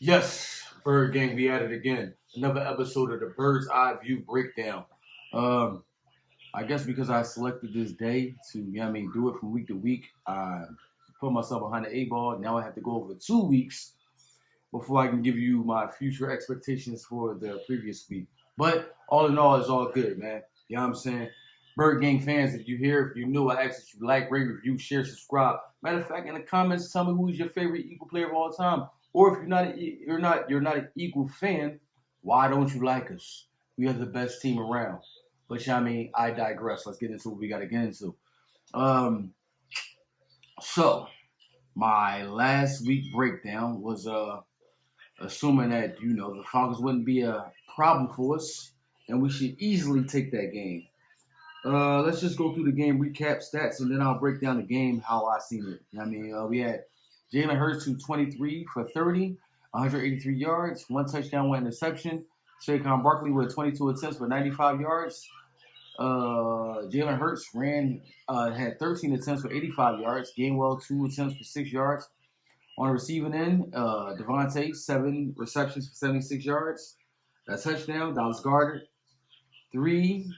Yes, Bird Gang, we at it again. Another episode of the Bird's Eye View Breakdown. Um, I guess because I selected this day to, do it from week to week, I put myself behind the eight ball. Now I have to go over 2 weeks before I can give you my future expectations for the previous week. But all in all, it's all good, man. You know what I'm saying? Bird Gang fans, if you're here, if you're new, I ask that you like, rate, review, share, subscribe. Matter of fact, in the comments, tell me who is your favorite Eagle player of all time. Or if you're not an Eagle fan, why don't you like us? We are the best team around. But I digress. Let's get into what we got to get into. Um, so my last week breakdown was assuming that the Falcons wouldn't be a problem for us, and we should easily take that game. Let's just go through the game recap stats, and then I'll break down the game how I seen it. We had Jaylen Herz to 23 for 30, 183 yards, one touchdown, one interception. Saquon Barkley with 22 attempts for 95 yards. Jaylen Herz had 13 attempts for 85 yards. Gainwell 2 attempts for 6 yards. On the receiving end, Devonta 7 receptions for 76 yards. A touchdown. Dallas Goedert three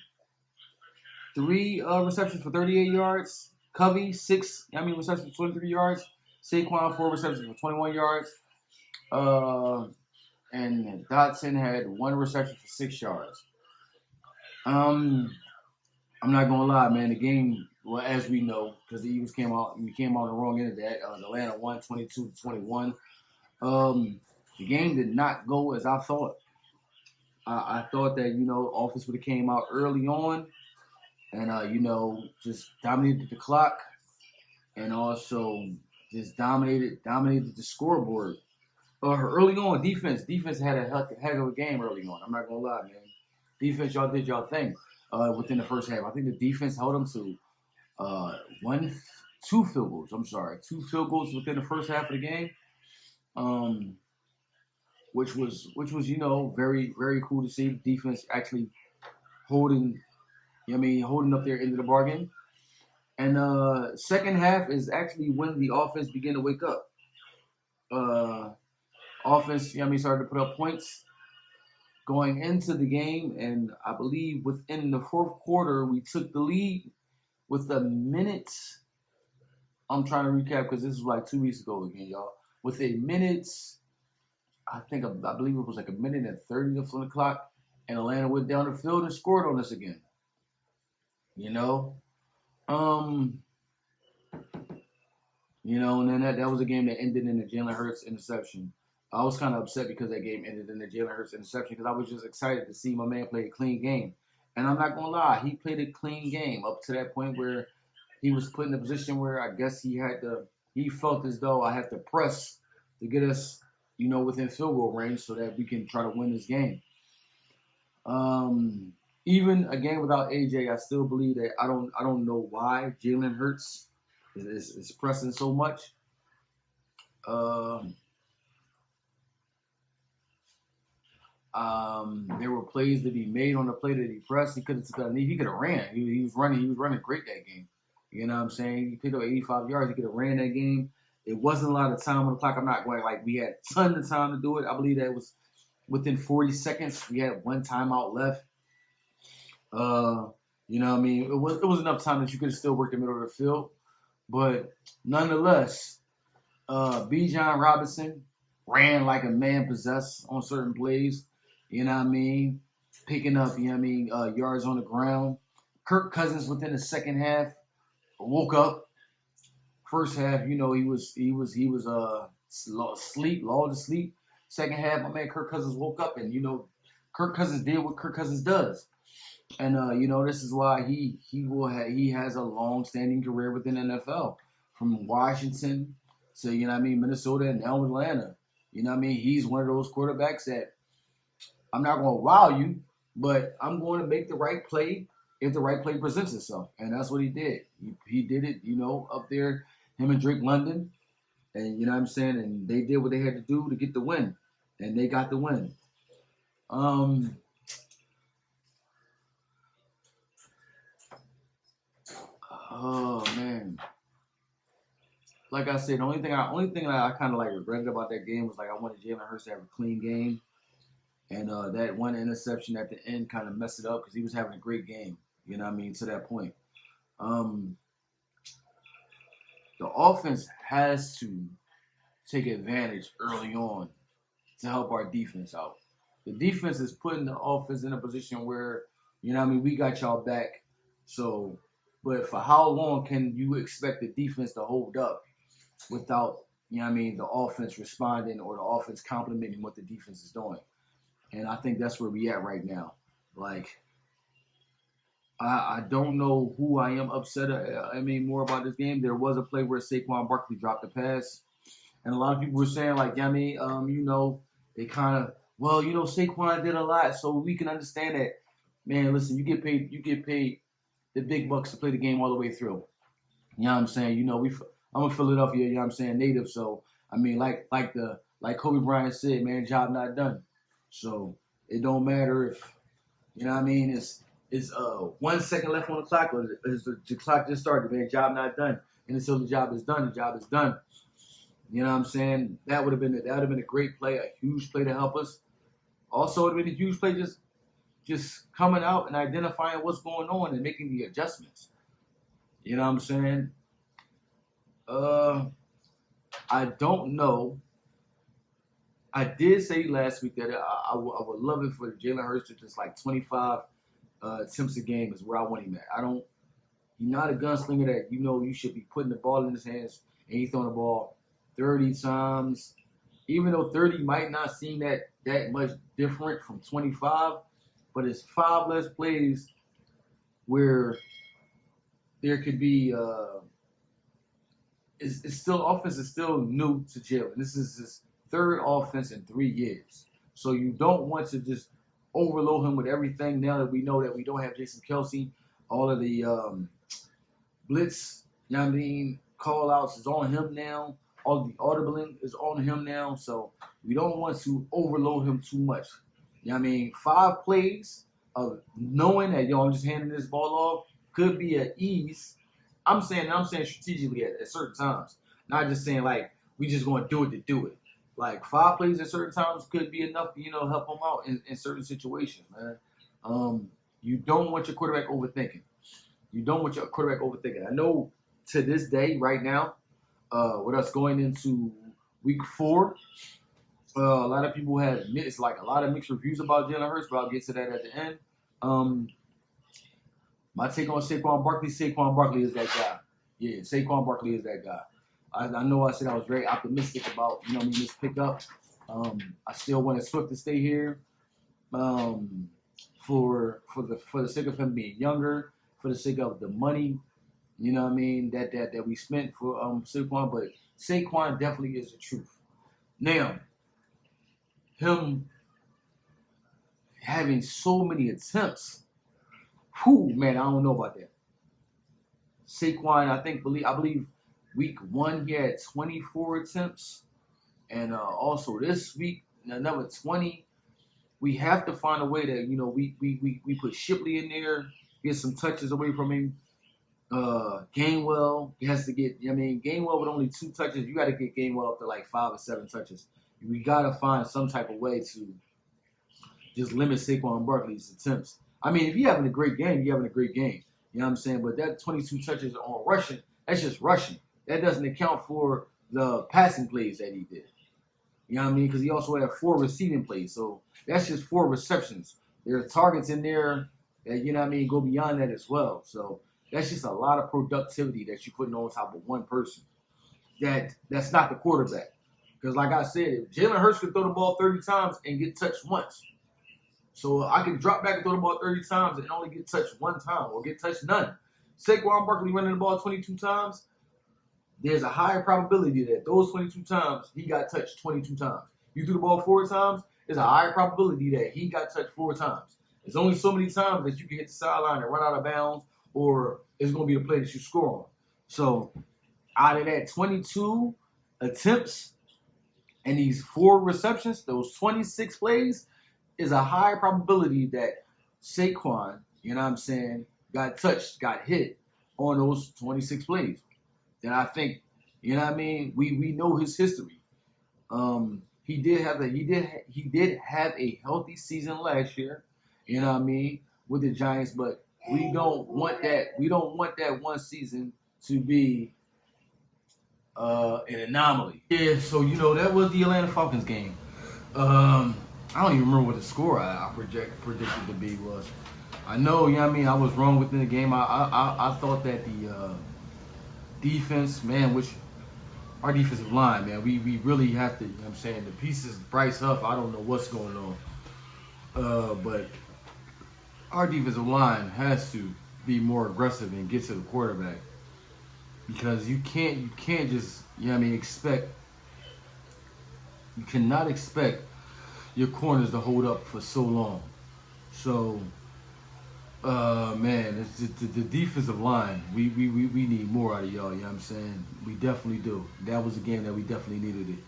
receptions for 38 yards. Covey 6 receptions for 23 yards. Saquon 4 receptions for 21 yards. And Dotson had 1 reception for 6 yards. I'm not gonna lie, man. The game, well, as we know, because the Eagles came out on the wrong end of that. Atlanta won 22-21. The game did not go as I thought. I thought that offense would have came out early on, and just dominated the clock, and also just dominated the scoreboard. Early on, defense had a heck of a game early on. I'm not gonna lie, man. Defense, y'all did y'all thing within the first half. I think the defense held them to two field goals. I'm sorry, 2 field goals within the first half of the game. Which was very very cool to see. Defense actually holding up their end of the bargain. And second half is actually when the offense began to wake up. Offense, started to put up points going into the game, and I believe within the fourth quarter we took the lead with a minute. I'm trying to recap because this was like 2 weeks ago again, y'all. With a minute, I believe it was like a minute and 30 left on the clock, and Atlanta went down the field and scored on us again. And then that was a game that ended in a Jaylen Herz interception. I was kind of upset because that game ended in a Jaylen Herz interception because I was just excited to see my man play a clean game. And I'm not going to lie, he played a clean game up to that point where he was put in a position where I guess he felt as though I have to press to get us, within field goal range so that we can try to win this game. Even a game without AJ, I still believe that I don't know why Jaylen Herz is pressing so much. There were plays to be made on the play that he pressed. He could have ran. He was running great that game. You know what I'm saying? He picked up 85 yards. He could have ran that game. It wasn't a lot of time on the clock. I'm not going like we had a ton of time to do it. I believe that it was within 40 seconds. We had 1 timeout left. It was enough time that you could have still worked the middle of the field. But nonetheless, Bijan Robinson ran like a man possessed on certain plays. Picking up, yards on the ground. Kirk Cousins within the second half woke up. First half, he was lulled to sleep. Second half, my man Kirk Cousins woke up, and Kirk Cousins did what Kirk Cousins does. And this is why he has a long-standing career within the NFL, from Washington to Minnesota and now Atlanta. He's one of those quarterbacks that I'm not going to wow you, but I'm going to make the right play if the right play presents itself, and that's what he did. He did it, up there, him and Drake London, and and they did what they had to do to get the win, and they got the win. Oh man, like I said, the only thing that I kind of like regretted about that game was like I wanted Jaylen Herz to have a clean game, and that one interception at the end kind of messed it up because he was having a great game. You know what I mean? To that point, um, the offense has to take advantage early on to help our defense out. The defense is putting the offense in a position where, you know what I mean, we got y'all back. So, but for how long can you expect the defense to hold up without, you know what I mean, the offense responding or the offense complimenting what the defense is doing? And I think that's where we at right now. Like, I don't know who I am upset more about this game. There was a play where Saquon Barkley dropped a pass. And a lot of people were saying, like, yeah, I mean, they kind of, well, Saquon did a lot, so we can understand that. Man, listen, you get paid the big bucks to play the game all the way through. You know what I'm saying? I'm a Philadelphia, you know what I'm saying, native, so I mean, like Kobe Bryant said, man, job not done. So it don't matter if, you know what I mean, it's 1 second left on the clock or is the clock just started, man, job not done. And until the job is done, the job is done. You know what I'm saying? That would have been a great play, a huge play to help us. Also, it would have been a huge play just coming out and identifying what's going on and making the adjustments. You know what I'm saying? I don't know. I did say last week that I would love it for Jaylen Herz to just like 25 attempts a game is where I want him at. He's not a gunslinger that you should be putting the ball in his hands and he's throwing the ball 30 times, even though 30 might not seem that much different from 25, but it's 5 less plays where there could be it's still offense is still new to Jalen. This is his 3rd offense in 3 years. So you don't want to just overload him with everything now that we know that we don't have Jason Kelsey. All of the blitz, you know what I mean, call outs is on him now. All the audibling is on him now, so we don't want to overload him too much. You know what I mean? 5 plays of knowing that, I'm just handing this ball off could be at ease. I'm saying strategically at certain times. Not just saying, like, we just going to do it to do it. Like, 5 plays at certain times could be enough to, help him out in certain situations, man. You don't want your quarterback overthinking. I know to this day, right now, with us going into week 4, a lot of people have a lot of mixed reviews about Jaylen Herz, but I'll get to that at the end. My take on Saquon Barkley is that guy. Yeah, Saquon Barkley is that guy. I know I said I was very optimistic about this pickup. I still want Swift to stay here for the sake of him being younger, for the sake of the money. You know what I mean? That we spent for Saquon, but Saquon definitely is the truth. Now, him having so many attempts, man, I don't know about that. Saquon, I believe week 1 he had 24 attempts, and also this week another 20. We have to find a way that we put Shipley in there, get some touches away from him. Gainwell, he has to get. Gainwell with only 2 touches. You got to get Gainwell up to like 5 or 7 touches. We got to find some type of way to just limit Saquon Barkley's attempts. I mean, if you're having a great game, you're having a great game. You know what I'm saying? But that 22 touches on rushing, that's just rushing. That doesn't account for the passing plays that he did. You know what I mean? Because he also had 4 receiving plays. So that's just 4 receptions. There are targets in there that, go beyond that as well. So that's just a lot of productivity that you're putting on top of one person. That's not the quarterback. Because like I said, if Jaylen Herz could throw the ball 30 times and get touched once. So I can drop back and throw the ball 30 times and only get touched 1 time or get touched none. Saquon Barkley running the ball 22 times, there's a higher probability that those 22 times he got touched 22 times. You threw the ball 4 times, there's a higher probability that he got touched 4 times. There's only so many times that you can hit the sideline and run out of bounds, or it's going to be the play that you score on. So out of that 22 attempts and these 4 receptions, those 26 plays, is a high probability that Saquon, got touched, got hit on those 26 plays. Then I think You know what I mean? We know his history. He did have a healthy season last year. You know what I mean, with the Giants, but we don't want that. We don't want that one season to be an anomaly. Yeah. So that was the Atlanta Falcons game. I don't even remember what the score I predicted to be was. I know, you know what I mean, I was wrong within the game. I thought that the defense, man, which our defensive line, man, we really have to, you know what I'm saying, the pieces, Bryce Huff, I don't know what's going on. But our defensive line has to be more aggressive and get to the quarterback. Because you can't just, you know what I mean, you cannot expect your corners to hold up for so long. So, man, it's the defensive line. We need more out of y'all. You know what I'm saying? We definitely do. That was a game that we definitely needed it.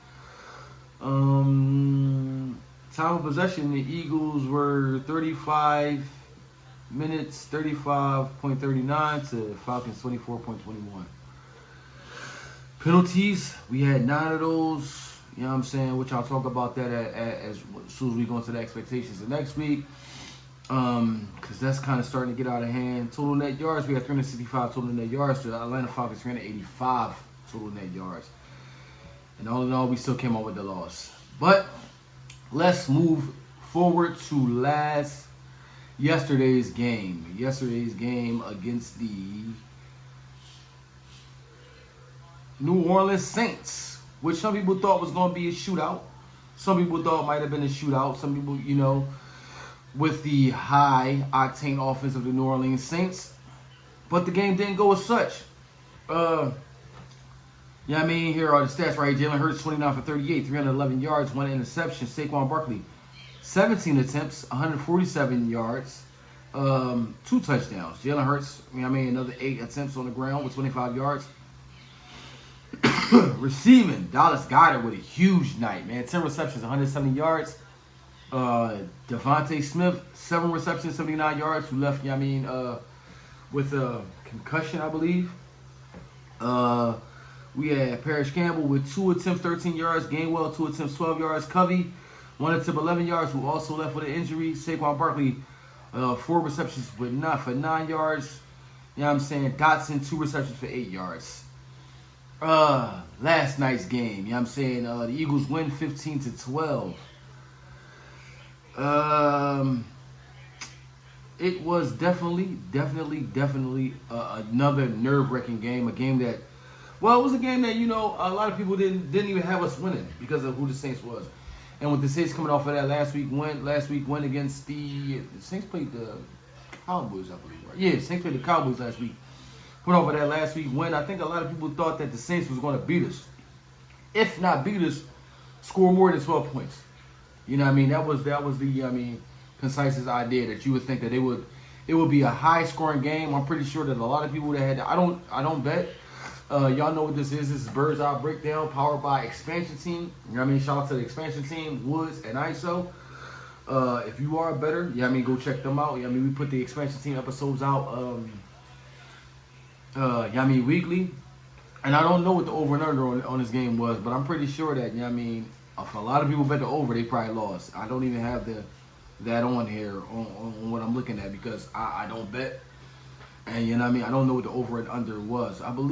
Time of possession, the Eagles were 35 minutes, 35.39 to Falcons 24.21. Penalties, we had 9 of those. You know what I'm saying? Which I'll talk about that as soon as we go into the expectations of next week. Because that's kind of starting to get out of hand. Total net yards, we had 365 total net yards to Atlanta Falcons 385 total net yards. And all in all, we still came out with the loss. But let's move forward to yesterday's game. Yesterday's game against the New Orleans Saints, which some people thought was going to be a shootout. Some people thought it might have been a shootout. Some people, with the high-octane offense of the New Orleans Saints. But the game didn't go as such. Yeah, I mean, here are the stats right here. Jaylen Herz, 29 for 38, 311 yards, 1 interception. Saquon Barkley, 17 attempts, 147 yards, 2 touchdowns. Jaylen Herz, another 8 attempts on the ground with 25 yards. Receiving, Dallas Goedert with a huge night, man. 10 receptions, 170 yards. Devonta Smith, 7 receptions, 79 yards, who left, with a concussion, I believe. We had Parrish Campbell with 2 attempts, 13 yards. Gainwell, 2 attempts, 12 yards. Covey, 1 attempt, 11 yards, who also left with an injury. Saquon Barkley, 4 receptions for 9 yards. You know what I'm saying? Dotson, 2 receptions for 8 yards. Last night's game, you know what I'm saying? The Eagles win 15-12. It was definitely another nerve-wracking game. A game that, well, it was a game that, a lot of people didn't even have us winning because of who the Saints was. And with the Saints coming off of that last week win against the Saints played the Cowboys, I believe, right? Yeah, Saints played the Cowboys last week. Went over that last week win. I think a lot of people thought that the Saints was going to beat us. If not beat us, score more than 12 points. You know what I mean? That was the concisest idea that you would think that it would be a high scoring game. I'm pretty sure that a lot of people that had I don't bet. Y'all know what this is. This is Bird's Eye Breakdown powered by Expansion Team. You know what I mean? Shout out to the Expansion Team, Woods and ISO. If you are a bettor, go check them out. We put the Expansion Team episodes out weekly. And I don't know what the over and under on this game was, but I'm pretty sure that, if a lot of people bet the over, they probably lost. I don't even have that on here on what I'm looking at because I don't bet. And I don't know what the over and under was. I think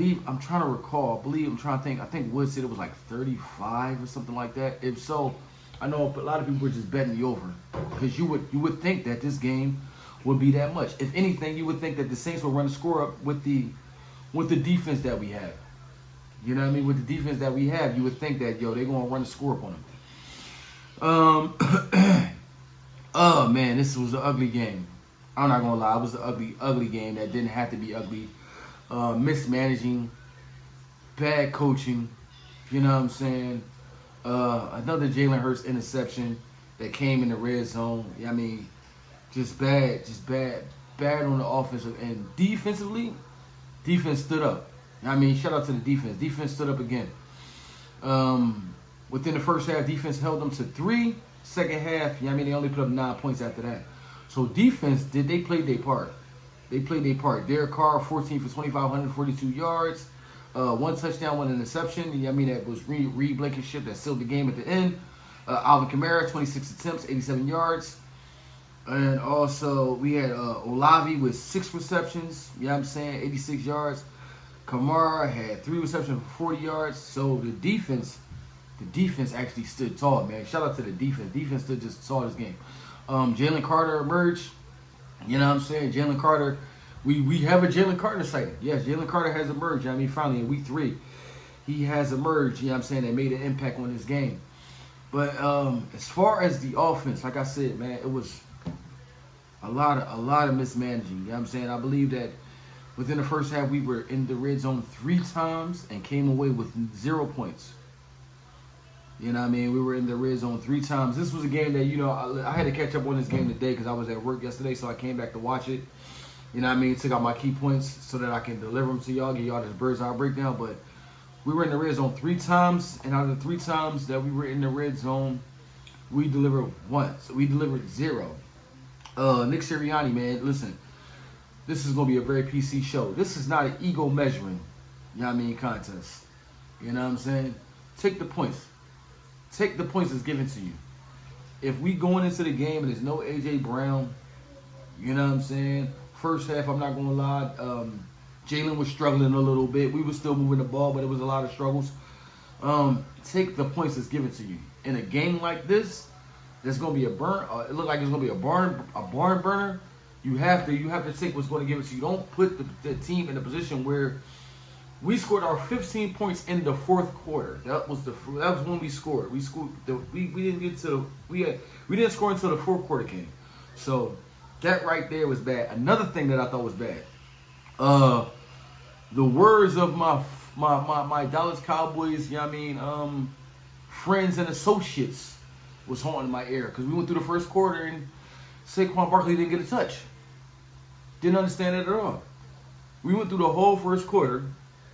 Wood said it was like 35 or something like that. If so, I know a lot of people were just betting the over. Because you would think that this game would be that much. If anything, you would think that the Saints would run the score up with the defense that we have. You know what I mean? With the defense that we have, you would think that, they're going to run the score up on them. Oh, man, this was an ugly game. I'm not going to lie. It was an ugly game that didn't have to be ugly. Mismanaging, bad coaching, you know what I'm saying? Another Jaylen Herz interception that came in the red zone. Just bad on the offensive end. Defensively, defense stood up. Shout out to the defense. Defense stood up again. Within the first half, defense held them to 3. Second half, they only put up 9 points after that. So defense, they played their part. They played their part. Derek Carr, 14 for 25, 142 yards. One touchdown, one interception. I mean, that was Reid Blankenship that sealed the game at the end. Alvin Kamara, 26 attempts, 87 yards. And also, we had Olavi with 6 receptions, you know what I'm saying, 86 yards. Kamara had 3 receptions for 40 yards. So the defense actually stood tall, man. Shout out to the defense. Defense stood just tall this game. Jalen Carter emerged. You know what I'm saying? Jalen Carter, we have a Jalen Carter sighting. Yes, Jalen Carter has emerged. I mean, finally in week 3, he has emerged. You know what I'm saying? That made an impact on this game. But as far as the offense, like I said, man, it was a lot of mismanaging. You know what I'm saying? I believe that within the first half, we were in the red zone 3 times and came away with 0 points. You know what I mean? We were in the red zone 3 times. This was a game that, you know, I had to catch up on this game today because I was at work yesterday, so I came back to watch it. You know what I mean? Took out my key points so that I can deliver them to y'all, give y'all this bird's eye breakdown. But we were in the red zone 3 times, and out of the 3 times that we were in the red zone, we delivered once. We delivered 0. Nick Sirianni, man, listen, this is going to be a very PC show. This is not an ego measuring, you know what I mean, contest. You know what I'm saying? Take the points. Take the points that's given to you. If we going into the game and there's no A.J. Brown, you know what I'm saying? First half, I'm not going to lie, Jalen was struggling a little bit. We were still moving the ball, but it was a lot of struggles. Take the points that's given to you. In a game like this, there's going to be a burn. It looks like it's going to be a barn burner. You have to take what's going to give it to you. Don't put the team in a position where we scored our 15 points in the 4th quarter. That was when we scored. We didn't score until the 4th quarter came. So that right there was bad. Another thing that I thought was bad. The words of my Dallas Cowboys, you know what I mean, friends and associates was haunting my ear because we went through the first quarter and Saquon Barkley didn't get a touch. Didn't understand it at all. We went through the whole first quarter.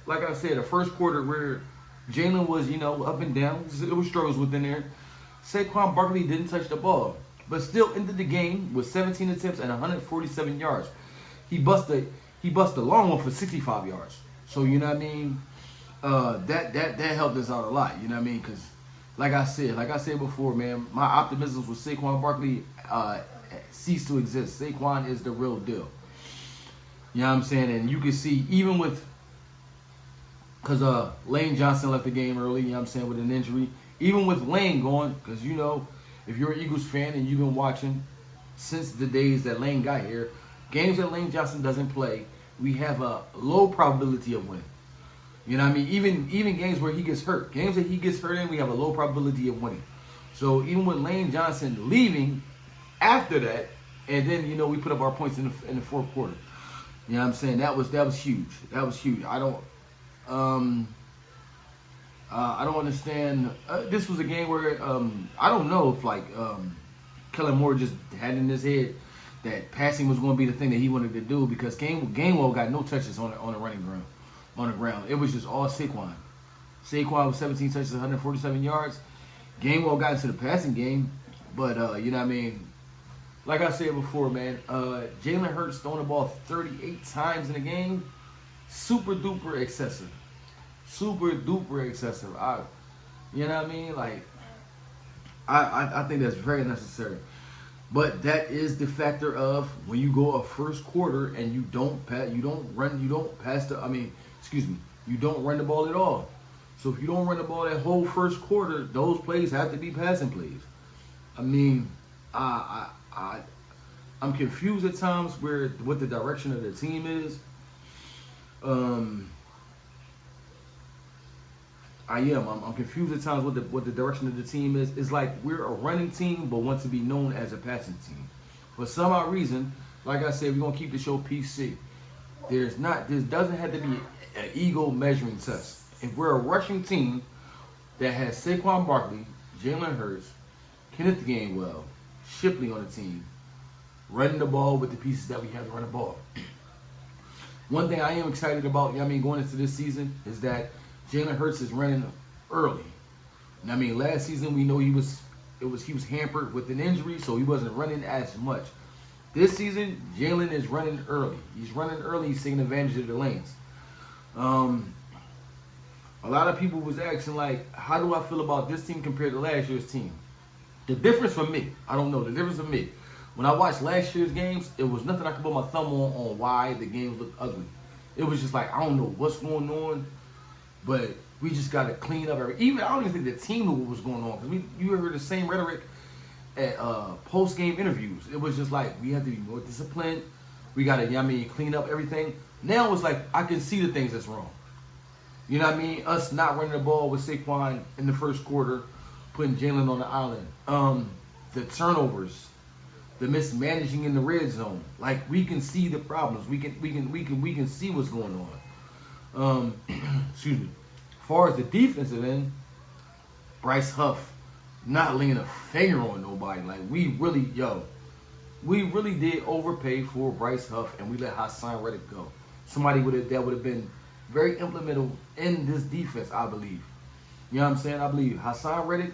Like I said, the first quarter where Jalen was, you know, up and down. It was struggles within there. Saquon Barkley didn't touch the ball, but still ended the game with 17 attempts and 147 yards. He busted a long one for 65 yards. So, you know what I mean? That helped us out a lot. You know what I mean? Because, like I said before, man, my optimism with Saquon Barkley ceased to exist. Saquon is the real deal. You know what I'm saying? And you can see, even with, because Lane Johnson left the game early, you know what I'm saying, with an injury. Even with Lane going, because, you know, if you're an Eagles fan and you've been watching since the days that Lane got here, games that Lane Johnson doesn't play, we have a low probability of winning. You know what I mean? Even games where he gets hurt. Games that he gets hurt in, we have a low probability of winning. So even with Lane Johnson leaving after that, and then, you know, we put up our points in the 4th quarter. You know what I'm saying? That was huge. That was huge. I don't understand. This was a game where I don't know if Kellen Moore just had in his head that passing was going to be the thing that he wanted to do because Gainwell got no touches on the ground. It was just all Saquon. Saquon with 17 touches, 147 yards. Gainwell got into the passing game, but you know what I mean. Like I said before, man, Jaylen Herz throwing the ball 38 times in the game, super duper excessive. Super duper excessive. You know what I mean? Like, I think that's very necessary. But that is the factor of when you go a first quarter and you don't run the ball at all. So if you don't run the ball that whole first quarter, those plays have to be passing plays. I mean, I'm confused at times what the direction of the team is. I'm confused at times what the direction of the team is. It's like we're a running team, but want to be known as a passing team. For some odd reason, like I said, we're gonna keep the show PC. There doesn't have to be an ego measuring test. If we're a rushing team that has Saquon Barkley, Jaylen Herz, Kenneth Gainwell, Shipley on the team, running the ball with the pieces that we have to run the ball. One thing I am excited about, going into this season is that Jaylen Herz is running early. And last season we know he was hampered with an injury, so he wasn't running as much. This season, Jalen is running early. He's running early. He's taking advantage of the lanes. A lot of people was asking, like, how do I feel about this team compared to last year's team? The difference for me, I don't know, the difference for me, when I watched last year's games, it was nothing I could put my thumb on why the games looked ugly. It was just like, I don't know what's going on, but we just got to clean up even I don't even think the team knew what was going on, because you heard the same rhetoric at post-game interviews. It was just like, we have to be more disciplined. We got to, clean up everything. Now it's like, I can see the things that's wrong. You know what I mean? Us not running the ball with Saquon in the first quarter, putting Jalen on the island. The turnovers, the mismanaging in the red zone. Like, we can see the problems. We can see what's going on. Excuse me. As far as the defensive end, Bryce Huff not laying a finger on nobody. Like, we really did overpay for Bryce Huff, and we let Hassan Reddick go. Somebody that would have been very implemental in this defense, I believe. You know what I'm saying? I believe Hassan Reddick,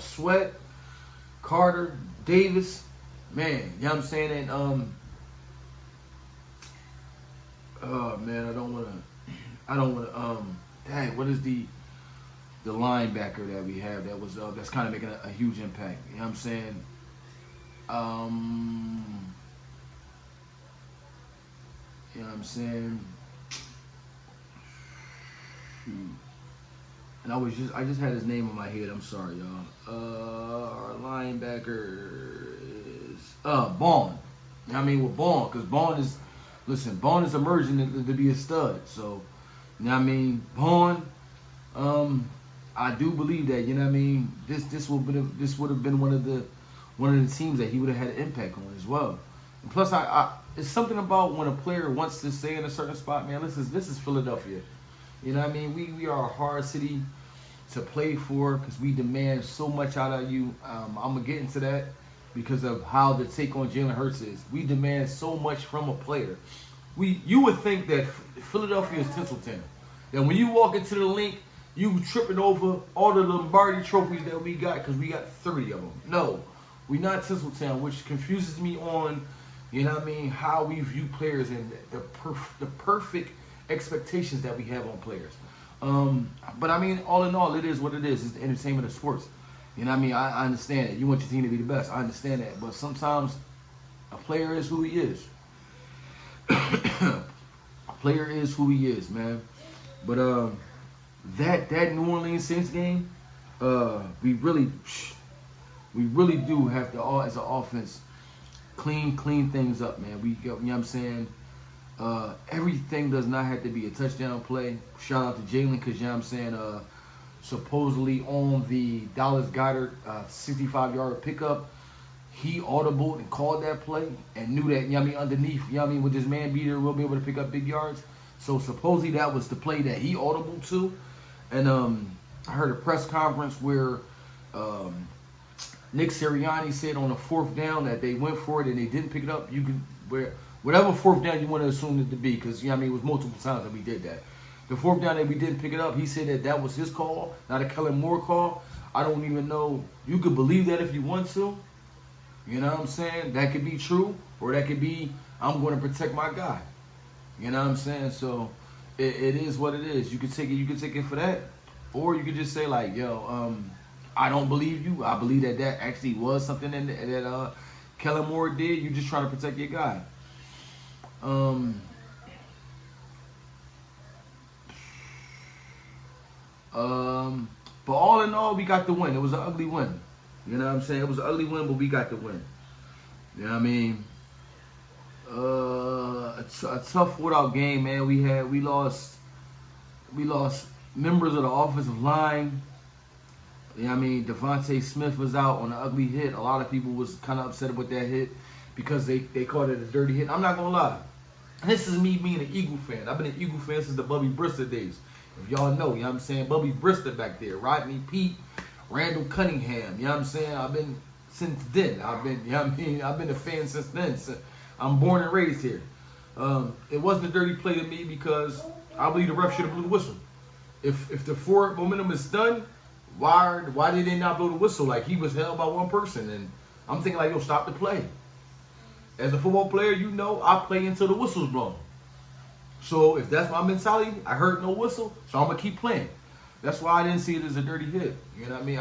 Sweat, Carter, Davis, man. You know what I'm saying? And man, I don't wanna. Dang, what is the linebacker that we have that was that's kind of making a huge impact? You know what I'm saying? You know what I'm saying? And I just had his name in my head. I'm sorry, y'all. Our linebacker is Bond. You know what I mean? With Bond, because Bond is emerging to be a stud. So, you know what I mean? Bond, I do believe that, you know what I mean, this would have been one of the teams that he would have had an impact on as well. And plus, it's something about when a player wants to stay in a certain spot, man. This is Philadelphia. You know what I mean? We are a hard city to play for because we demand so much out of you. I'm going to get into that because of how the take on Jaylen Herz is. We demand so much from a player. You would think that Philadelphia is Tinseltown. That when you walk into the link, you tripping over all the Lombardi trophies that we got because we got 30 of them. No, we're not Tinseltown, which confuses me on, you know what I mean, how we view players and the perfect expectations that we have on players. But I mean, all in all, it is what it is. It's the entertainment of sports. You know what I mean? I understand it. You want your team to be the best. I understand that. But sometimes a player is who he is. A player is who he is, man. But that New Orleans Saints game, we really do have to, as an offense, clean things up, man. You know what I'm saying? Everything does not have to be a touchdown play. Shout out to Jalen because, you know what I'm saying, supposedly on the Dallas Goedert 65-yard pickup, he audibled and called that play and knew that, you know what I mean, underneath, you know what I mean, with this man beater, we'll be able to pick up big yards. So supposedly that was the play that he audibled to. And I heard a press conference where Nick Sirianni said on the fourth down that they went for it and they didn't pick it up. You can whatever fourth down you want to assume it to be, because, you know what I mean, it was multiple times that we did that. The fourth down that we didn't pick it up, he said that was his call, not a Kellen Moore call. I don't even know. You could believe that if you want to. You know what I'm saying? That could be true, or that could be, I'm going to protect my guy. You know what I'm saying? So it is what it is. You could take it for that, or you could just say like, yo, I don't believe you. I believe that actually was something that Kellen Moore did. You just trying to protect your guy. But all in all, we got the win. It was an ugly win. You know what I'm saying? It was an ugly win, but we got the win. You know what I mean? A tough fought-out game, man. We lost members of the offensive line. You know what I mean? Devonta Smith was out on an ugly hit. A lot of people was kind of upset with that hit because they called it a dirty hit. I'm not going to lie. This is me being an Eagle fan. I've been an Eagle fan since the Bubby Brister days. If y'all know, you know what I'm saying? Bubby Brister back there. Rodney Peete, Randall Cunningham. You know what I'm saying? I've been since then. You know what I mean? I've been a fan since then. So I'm born and raised here. It wasn't a dirty play to me because I believe the ref should have blew the whistle. If the forward momentum is done, why did they not blow the whistle? Like, he was held by one person. And I'm thinking like, yo, stop the play. As a football player, you know I play until the whistle's blown. So if that's my mentality, I heard no whistle, so I'm gonna keep playing. That's why I didn't see it as a dirty hit. You know what I mean?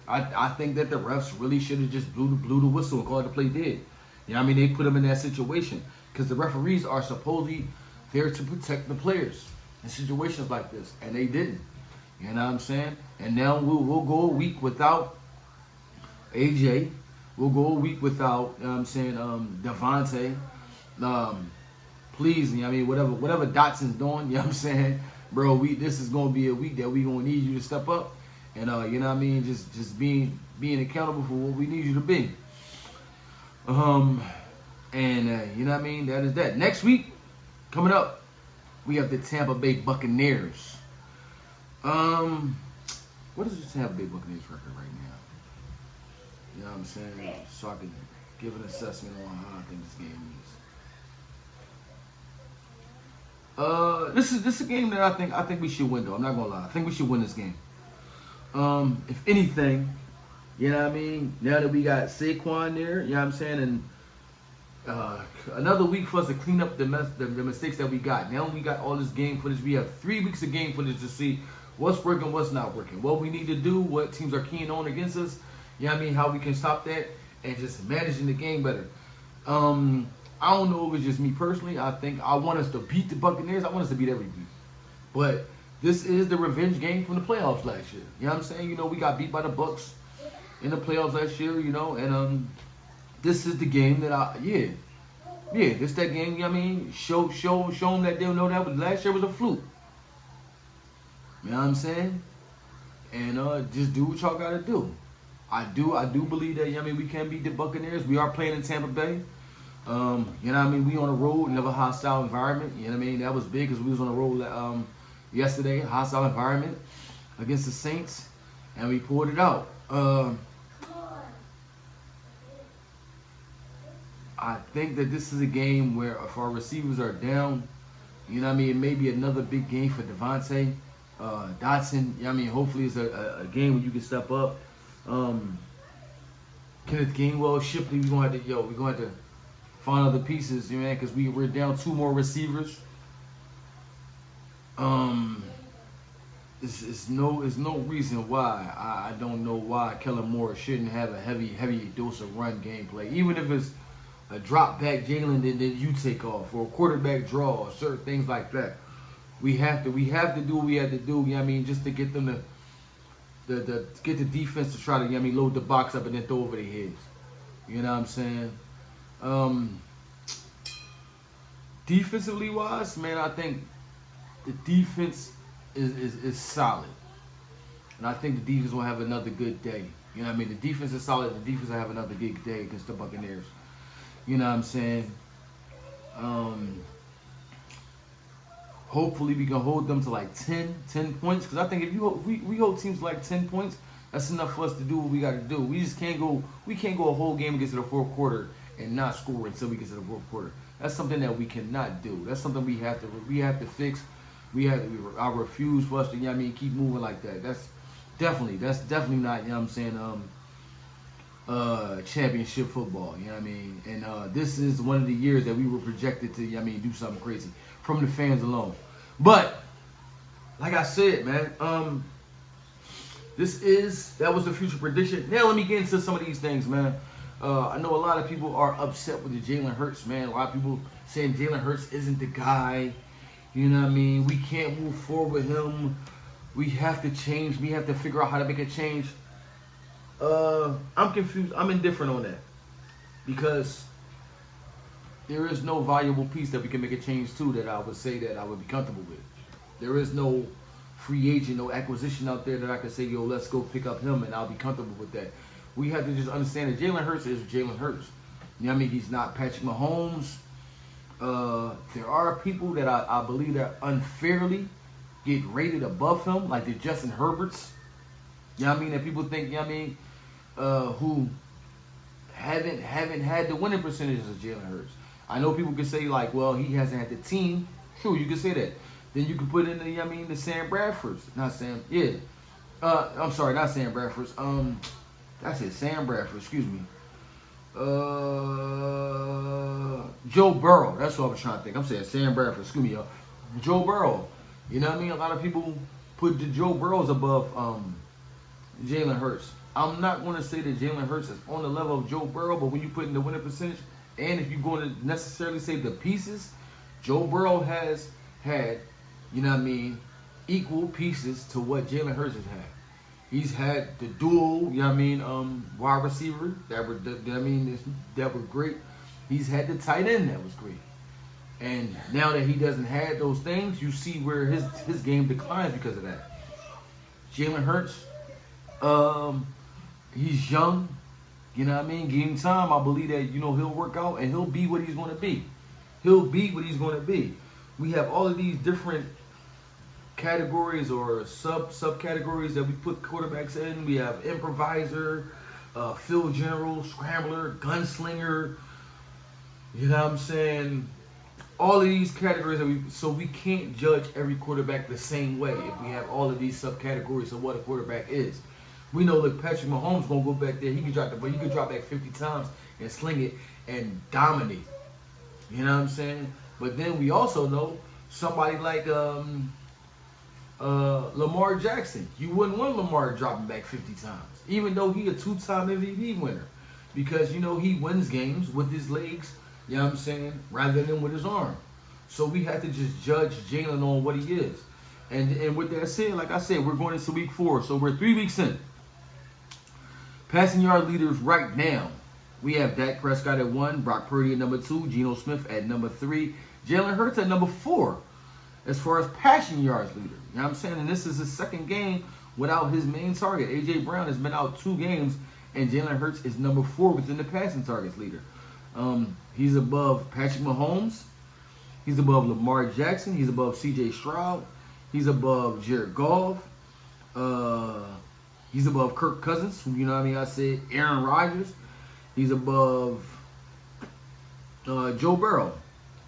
I think that the refs really should have just blew the whistle and called the play dead. You know what I mean? They put them in that situation because the referees are supposedly there to protect the players in situations like this, and they didn't. You know what I'm saying? And now we'll go a week without AJ. We'll go a week without, you know what I'm saying, Devonta. Please, you know what I mean, whatever Dotson's doing, you know what I'm saying, bro, this is gonna be a week that we gonna need you to step up and you know what I mean, just being accountable for what we need you to be. And you know what I mean, that is that. Next week, coming up, we have the Tampa Bay Buccaneers. What is the Tampa Bay Buccaneers record right now? You know what I'm saying? So I can give an assessment on how I think this game is. This is a game that I think we should win though. I'm not gonna lie. I think we should win this game. If anything, you know what I mean? Now that we got Saquon there, you know what I'm saying, and another week for us to clean up the mistakes that we got. Now we got all this game footage. We have 3 weeks of game footage to see what's working, what's not working, what we need to do, what teams are keying on against us. You know what I mean? How we can stop that and just managing the game better. I don't know if it's just me personally. I think I want us to beat the Buccaneers. I want us to beat every week. But this is the revenge game from the playoffs last year. You know what I'm saying? You know, we got beat by the Bucs in the playoffs last year, you know, and this is the game that this that game, you know what I mean? Show them that they'll know that last year was a fluke. You know what I'm saying? And just do what y'all gotta do. I do believe that, you know what I mean, we can beat the Buccaneers. We are playing in Tampa Bay. You know what I mean? We on the road, never hostile environment. You know what I mean? That was big because we was on the road yesterday, hostile environment against the Saints, and we pulled it out. I think that this is a game where if our receivers are down, you know what I mean, it may be another big game for Devonta, Dotson. You know what I mean? Hopefully it's a game where you can step up. Kenneth Gainwell, Shipley, we're going to have to find other pieces, you know, because we're down 2 more receivers. It's no reason why I don't know why Kellen Moore shouldn't have a heavy dose of run gameplay, even if it's a drop back Jalen then you take off, or a quarterback draw, or certain things like that. We have to do what we have to do. You know what I mean, just to get them to get the defense to try to, you know what I mean, load the box up and then throw over their heads. You know what I'm saying? Defensively wise, man, I think the defense is solid. And I think the defense will have another good day. You know what I mean? The defense is solid. The defense will have another good day against the Buccaneers. You know what I'm saying? Hopefully we can hold them to like 10 points. Because I think if we hold teams like 10 points, that's enough for us to do what we got to do. We just can't go a whole game and get to the fourth quarter and not score until we get to the fourth quarter. That's something that we cannot do. That's something we have to fix. I refuse for us to, you know what I mean, keep moving like that. That's definitely not, you know what I'm saying, championship football, you know what I mean? And this is one of the years that we were projected to, you know what I mean, do something crazy from the fans alone. But like I said, man, that was the future prediction. Now let me get into some of these things, man. I know a lot of people are upset with the Jaylen Herz, man. A lot of people saying Jaylen Herz isn't the guy. You know what I mean? We can't move forward with him. We have to change. We have to figure out how to make a change. I'm confused. I'm indifferent on that. Because there is no valuable piece that we can make a change to that I would say that I would be comfortable with. There is no free agent, no acquisition out there that I can say, yo, let's go pick up him and I'll be comfortable with that. We have to just understand that Jaylen Herz is Jaylen Herz. You know what I mean? He's not Patrick Mahomes. There are people that I believe that unfairly get rated above him, like the Justin Herberts. You know what I mean? That people think, you know what I mean, who haven't had the winning percentages of Jaylen Herz. I know people can say like, well, he hasn't had the team. True, you can say that. Then you can put in the, you know what I mean, the Sam Bradfords. Not Sam, yeah. I'm sorry, not Sam Bradfords. I said Sam Bradford, excuse me. Joe Burrow. That's what I was trying to think. I'm saying Sam Bradford. Excuse me, y'all. Joe Burrow. You know what I mean? A lot of people put the Joe Burrows above Jaylen Herz. I'm not going to say that Jaylen Herz is on the level of Joe Burrow, but when you put in the winning percentage, and if you're going to necessarily say the pieces, Joe Burrow has had, you know what I mean, equal pieces to what Jaylen Herz has had. He's had the dual, you know what I mean, wide receiver that were great. He's had the tight end that was great. And now that he doesn't have those things, you see where his game declines because of that. Jaylen Herz, he's young, you know what I mean? Give him time. I believe that, you know, he'll work out and he'll be what he's going to be. He'll be what he's going to be. We have all of these different categories or subcategories that we put quarterbacks in. We have improviser, field general, scrambler, gunslinger. You know what I'm saying? All of these categories so we can't judge every quarterback the same way if we have all of these subcategories of what a quarterback is. We know that Patrick Mahomes gonna go back there. He can drop back 50 times and sling it and dominate. You know what I'm saying? But then we also know somebody like Lamar Jackson. You wouldn't want Lamar dropping back 50 times, even though he a 2-time MVP winner, because you know he wins games with his legs. You know what I'm saying? Rather than with his arm. So we have to just judge Jalen on what he is. And with that said, like I said, we're going into week 4. So we're 3 weeks in. Passing yard leaders right now. We have Dak Prescott at 1, Brock Purdy at number 2, Geno Smith at number 3, Jaylen Herz at number 4 as far as passing yards leader. You know what I'm saying? And this is his second game without his main target. A.J. Brown has been out 2 games, and Jaylen Herz is number 4 within the passing targets leader. He's above Patrick Mahomes. He's above Lamar Jackson. He's above C.J. Stroud. He's above Jared Goff. He's above Kirk Cousins, who, you know what I mean? I said Aaron Rodgers. He's above Joe Burrow.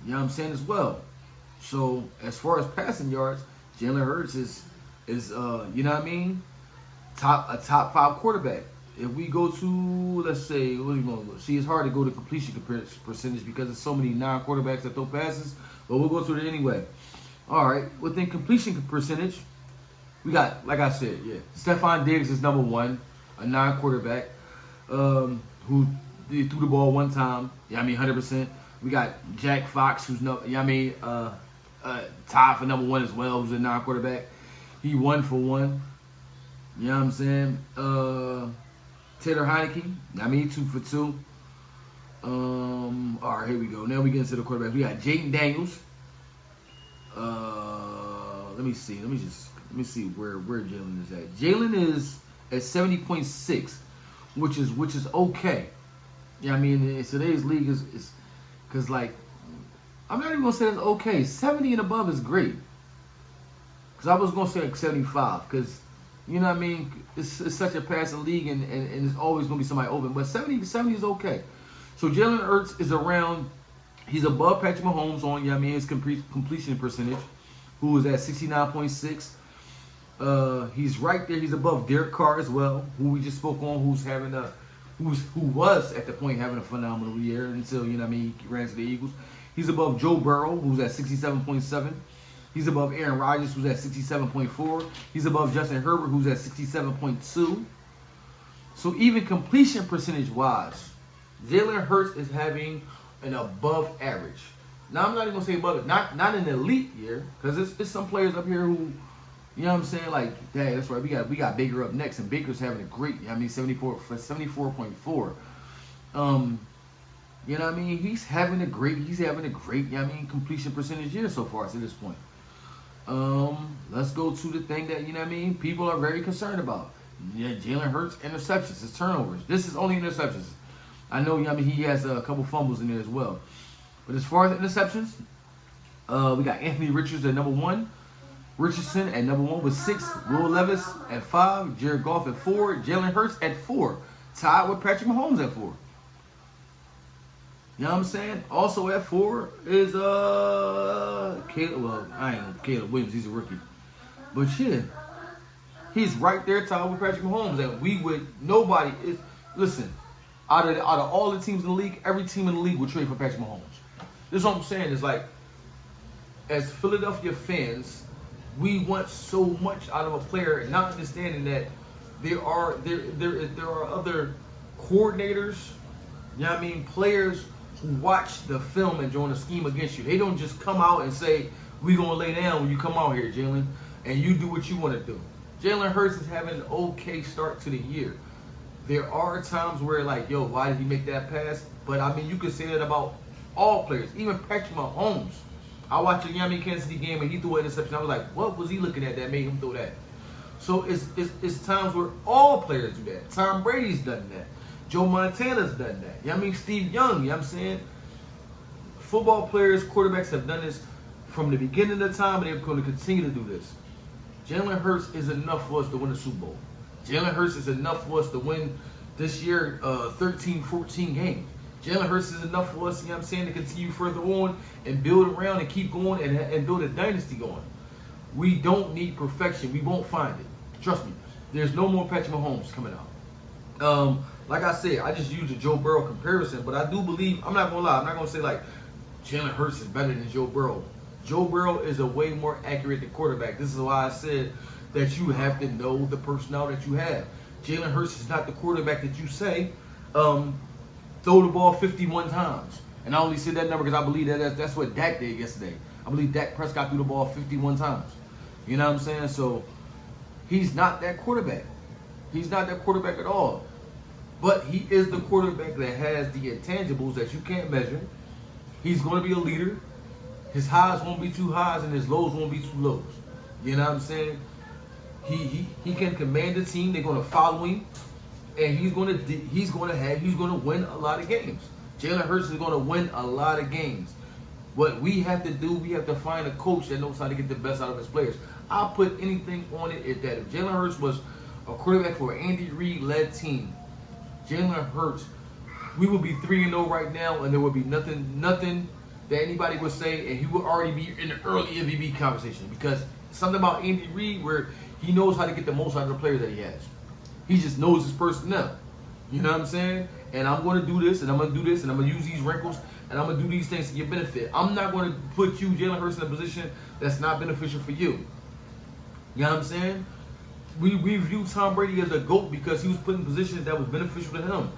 You know what I'm saying, as well. So as far as passing yards, Jaylen Herz is you know what I mean, a top 5 quarterback. If we go to, let's say, what are we going to go? See, it's hard to go to completion percentage because there's so many non-quarterbacks that throw passes, but we'll go through it anyway. All right, within completion percentage, we got, like I said, Stephon Diggs is number 1, a non-quarterback who threw the ball 1 time. Yeah, I mean 100%. We got Jack Fox, who's tied for number 1 as well, who's a non-quarterback. He 1 for 1. You know what I'm saying? Taylor Heineke, 2 for 2. All right, here we go. Now we get into the quarterback. We got Jaden Daniels. Let me see where Jalen is at. Jalen is at 70.6, which is okay. Yeah, I mean, in today's league is because, like, I'm not even gonna say it's okay. 70 and above is great. Because I was gonna say like 75, because you know what I mean, it's such a passing league, and it's always gonna be somebody open. But 70 is okay. So Jaylen Herz is around. He's above Patrick Mahomes on, you know what I mean, his completion percentage, who is at 69.6. He's right there. He's above Derek Carr as well, who we just spoke on, who was at the point having a phenomenal year until, you know what I mean, he ran to the Eagles. He's above Joe Burrow, who's at 67.7. He's above Aaron Rodgers, who's at 67.4. He's above Justin Herbert, who's at 67.2. So even completion percentage wise, Jaylen Herz is having an above average. Now I'm not even gonna say above it, not an elite year, because there's some players up here who, you know what I'm saying, like, dang, that's right, we got Baker up next, and Baker's having a great, I mean, 74.4. You know what I mean? He's having a great, you know what I mean, completion percentage year so far to this point. Let's go to the thing that, you know what I mean, people are very concerned about. Yeah, Jaylen Herz, interceptions, his turnovers. This is only interceptions. I know, you know what I mean, he has a couple fumbles in there as well. But as far as interceptions, we got Anthony Richardson at number 1. Richardson at number 1 with 6. Will Levis at 5. Jared Goff at 4. Jaylen Herz at 4. Tied with Patrick Mahomes at 4. You know what I'm saying? Also at 4 is Caleb. Well, I ain't know Caleb Williams. He's a rookie. But yeah, he's right there tied with Patrick Mahomes. And nobody is. Listen, Out of all the teams in the league, every team in the league would trade for Patrick Mahomes. This is what I'm saying is like, as Philadelphia fans, we want so much out of a player, and not understanding that there are other coordinators, you know what I mean, players who watch the film and join a scheme against you. They don't just come out and say, "We gonna lay down when you come out here, Jalen, and you do what you want to do." Jalen Herz is having an okay start to the year. There are times where like, yo, why did he make that pass? But I mean, you could say that about all players, even Patrick Mahomes. I watched a Kansas City game and he threw an interception. I was like, what was he looking at that made him throw that? So it's times where all players do that. Tom Brady's done that. Joe Montana's done that. You know what I mean? Steve Young, you know what I'm saying? Football players, quarterbacks have done this from the beginning of the time, and they're going to continue to do this. Jalen Herz is enough for us to win the Super Bowl. Jalen Herz is enough for us to win this year 13, 14 games. Jalen Herz is enough for us, you know what I'm saying, to continue further on and build around and keep going and build a dynasty going. We don't need perfection. We won't find it. Trust me. There's no more Patrick Mahomes coming out. Like I said, I just used a Joe Burrow comparison, but I do believe, I'm not going to lie, I'm not going to say like Jalen Herz is better than Joe Burrow. Joe Burrow is a way more accurate quarterback. This is why I said that you have to know the personnel that you have. Jalen Herz is not the quarterback that you say, throw the ball 51 times. And I only said that number because I believe that's what Dak did yesterday. I believe Dak Prescott threw the ball 51 times. You know what I'm saying? So he's not that quarterback. He's not that quarterback at all. But he is the quarterback that has the intangibles that you can't measure. He's going to be a leader. His highs won't be too highs and his lows won't be too lows. You know what I'm saying? He can command the team. They're going to follow him, and he's going to win a lot of games. Jalen Herz is going to win a lot of games. What we have to do, we have to find a coach that knows how to get the best out of his players. I'll put anything on it is that if Jalen Herz was a quarterback for an Andy Reid-led team, Jalen Herz, we would be 3-0 right now, and there would be nothing that anybody would say, and he would already be in the early MVP conversation, because something about Andy Reid where he knows how to get the most out of the players that he has. He just knows his personnel. You know what I'm saying? And I'm going to do this, and I'm going to do this, and I'm going to use these wrinkles, and I'm going to do these things to your benefit. I'm not going to put you, Jalen Herz, in a position that's not beneficial for you. You know what I'm saying? We view Tom Brady as a GOAT because he was put in positions that was beneficial to him.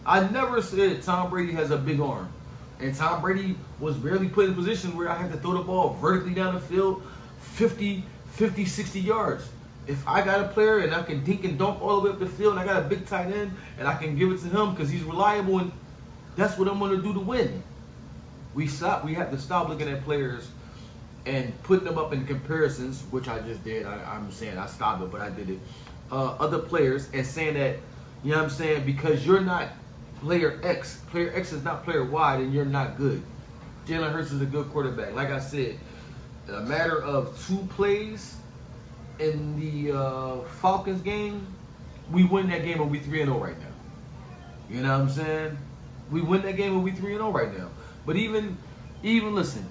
I never said Tom Brady has a big arm. And Tom Brady was barely put in a position where I had to throw the ball vertically down the field 50, 60 yards. If I got a player and I can dink and dunk all the way up the field and I got a big tight end and I can give it to him because he's reliable, and that's what I'm going to do to win. We have to stop looking at players and putting them up in comparisons, which I just did. I'm saying I stopped it, but I did it. Other players, and saying that, you know what I'm saying, because you're not player X is not player Y, then you're not good. Jalen Herz is a good quarterback. Like I said, a matter of 2 plays in the Falcons game, we win that game and we 3-0 right now. You know what I'm saying? We win that game and we 3-0 right now. But even listen,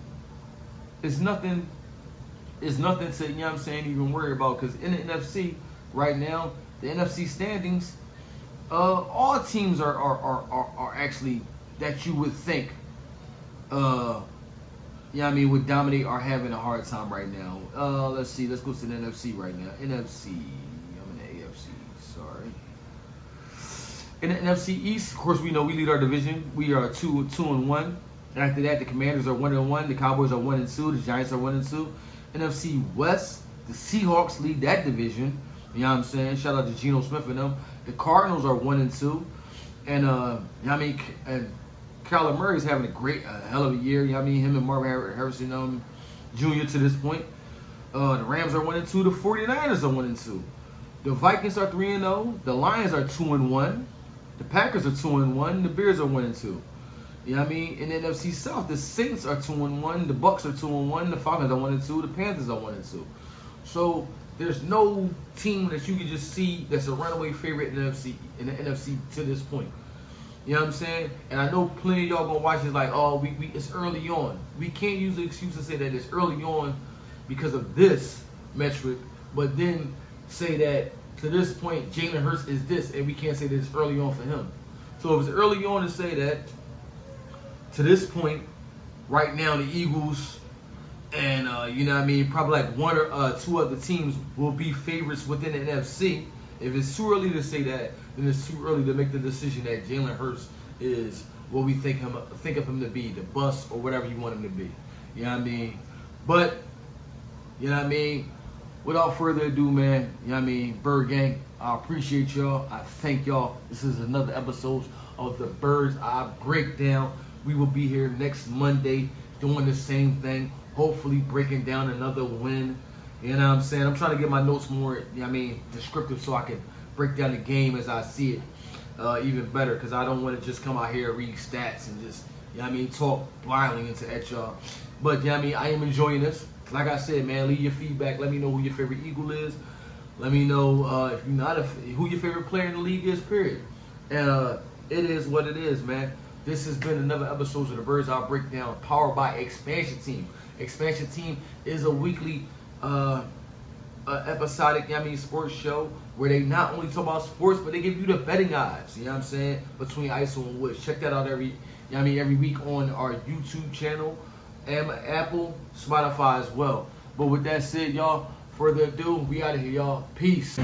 it's nothing to, you know what I'm saying, even worry about, because in the NFC right now, the NFC standings, all teams are actually that you would think, you know what I mean, would dominate, are having a hard time right now. Let's see. Let's go to the NFC right now. NFC. I'm in the AFC. Sorry. In the NFC East, of course, we know we lead our division. We are 2-1. After that, the Commanders are 1-1. The Cowboys are 1-2. The Giants are 1-2. NFC West, the Seahawks lead that division. You know what I'm saying? Shout out to Geno Smith and them. The Cardinals are 1-2. And, you know what I mean? And Kyler Murray's having a hell of a year. You know what I mean? Him and Marvin Harrison Jr. to this point. The Rams are 1-2. The 49ers are 1-2. The Vikings are 3-0. The Lions are 2-1. The Packers are 2-1. The Bears are 1-2. You know what I mean? In the NFC South, the Saints are 2-1. The Bucks are 2-1. The Falcons are 1-2. The Panthers are 1-2. So there's no team that you can just see that's a runaway favorite in the NFC to this point. You know what I'm saying? And I know plenty of y'all gonna watch this like, oh, it's early on. We can't use the excuse to say that it's early on because of this metric, but then say that to this point Jalen Herz is this, and we can't say that it's early on for him. So it was early on to say that. To this point, right now the Eagles and you know what I mean, probably like one or two other teams will be favorites within the NFC. If it's too early to say that, then it's too early to make the decision that Jaylen Herz is what we think of him to be, the bust or whatever you want him to be. You know what I mean? But you know what I mean? Without further ado, man, you know what I mean? Bird Gang, I appreciate y'all. I thank y'all. This is another episode of the Bird's Eye Breakdown. We will be here next Monday doing the same thing. Hopefully breaking down another win. You know what I'm saying? I'm trying to get my notes more, you know what I mean, descriptive so I can break down the game as I see it even better, because I don't want to just come out here and read stats and just, you know what I mean, talk blindly at y'all. But, you know what I mean, I am enjoying this. Like I said, man, leave your feedback. Let me know who your favorite Eagle is. Let me know if you're not who your favorite player in the league is, period. And it is what it is, man. This has been another episode of the Bird's Eye Breakdown, powered by Expansion Team. Expansion Team is a weekly episodic, you know what I mean, sports show where they not only talk about sports, but they give you the betting odds, you know what I'm saying, between ISO and Woods. Check that out every, you know what I mean, every week on our YouTube channel, and Apple, Spotify as well. But with that said, y'all, further ado, we out of here, y'all. Peace.